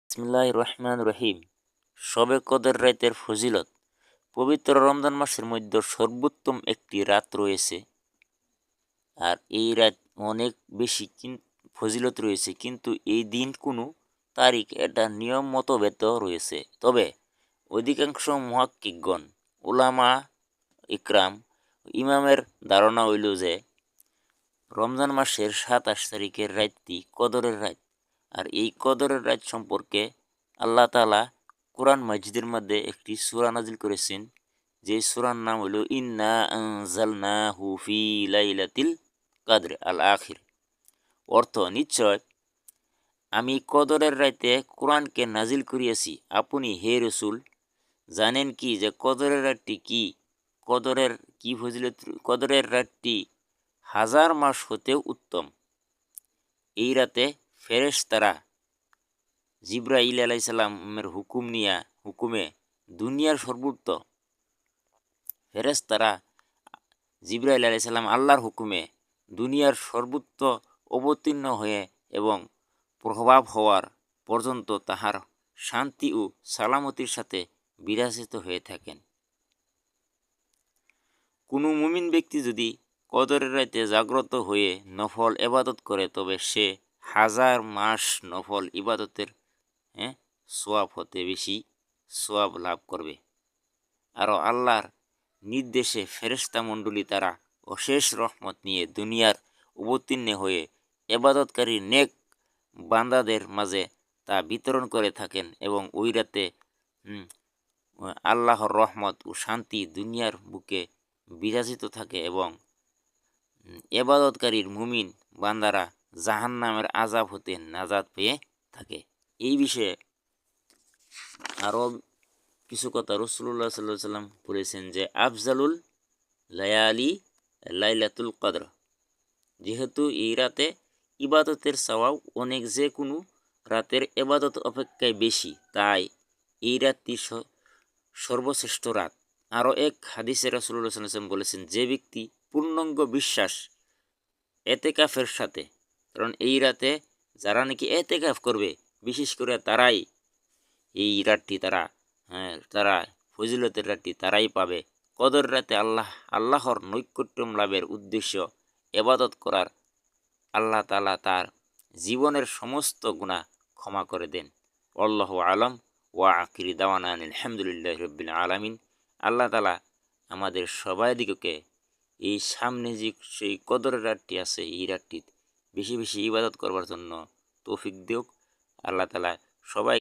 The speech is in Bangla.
বিসমিল্লাহির রহমানির রহিম। শবে কদর রাতের ফজিলত। পবিত্র রমজান মাসের মধ্যে সর্বোত্তম একটি রাত রয়েছে, আর এই রাত অনেক বেশি ফজিলত রয়েছে, কিন্তু এই দিন কোনো তারিখ এটা নিয়ম মতভেদ রয়েছে। তবে অধিকাংশ মুহাক্কিকগণ, উলামা ইকরাম, ইমামের ধারণা হইল যে রমজান মাসের ২৭ তারিখের রাতটি কদরের রাত। আর এই কদরের রাত সম্পর্কে আল্লাহ তাআলা কোরআন মাজিদের মধ্যে একটি সূরা নাজিল করেছেন, যে সূরার নাম হলো ইন্না আনজালনাহু ফি লাইলাতিল কদর আল আখির। অর্থ, নিশ্চয় আমি কদরের রাতে কোরআনকে নাজিল করিয়াছি। আপনি হে রসুল জানেন কি যে কদরের রাতটি কি? কদরের কি ফজিলত? কদরের রাতটি ১০০০ মাস হতেও উত্তম। এই রাতে ফেরেশতারা জিবরাইল আলাইহিস সালামের হুকুমে দুনিয়ার সর্বোচ্চ ফেরেশতারা জিবরাইল আলাইহিস সালাম আল্লাহর হুকুমে দুনিয়ার সর্বোচ্চ অবতীর্ণ হয়ে এবং প্রভাব হওয়ার পর্যন্ত তাহার শান্তি ও সালামতির সাথে বিরাজিত হয়ে থাকেন। কোনো মুমিন ব্যক্তি যদি কদরের রাতে জাগ্রত হয়ে নফল ইবাদত করে, তবে সে ১০০০ মাস নফল ইবাদতের সোয়াব হতে বেশি সোয়াব লাভ করবে। আরও আল্লাহর নির্দেশে ফেরেশতা মণ্ডলী তারা অশেষ রহমত নিয়ে দুনিয়ার অবতীর্ণ হয়ে ইবাদতকারী নেক বান্দাদের মাঝে তা বিতরণ করে থাকেন, এবং ওই রাতে আল্লাহর রহমত ও শান্তি দুনিয়ার বুকে বিরাজিত থাকে, এবং ইবাদতকারীর মুমিন বান্দারা জাহান্নামের আযাব হতে নাজাত পেয়ে থাকে। এই বিষয়ে আরও কিছু কথা রাসূলুল্লাহ সাল্লাল্লাহু আলাইহি ওয়াসাল্লাম বলেছেন যে আফজালুল লায়ালি লাইলাতুল কদর। যেহেতু এই রাতে ইবাদতের সওয়াব অনেক যে কোনো রাতের ইবাদত অপেক্ষায় বেশি, তাই এই রাতটি সর্বশ্রেষ্ঠ রাত। আরও এক হাদিসে রাসূলুল্লাহ সাল্লাল্লাহু আলাইহি ওয়াসাল্লাম বলেছেন, যে ব্যক্তি পূর্ণাঙ্গ বিশ্বাস এতেকাফের সাথে, কারণ এই রাতে যারা নাকি এতেকাফ করবে, বিশেষ করে তারাই এই রাতটি তারা ফজিলতের রাতটি তারাই পাবে। কদর রাতে আল্লাহর নৈকট্য লাভের উদ্দেশ্য ইবাদত করার আল্লাহ তাআলা তার জীবনের সমস্ত গুনাহ ক্ষমা করে দেন। আল্লাহু আলাম ওয়া আখিরি দাওয়ানা আলহামদুলিল্লাহি রাব্বিল আলামিন। আল্লাহ তাআলা আমাদের সবাই দিগকে এই সামনে যে সেই কদরের রাতটি আছে, এই রাতটি বেশি বেশি ইবাদত করবার জন্য তৌফিক দিওক। আল্লাহ তাআলা সবাই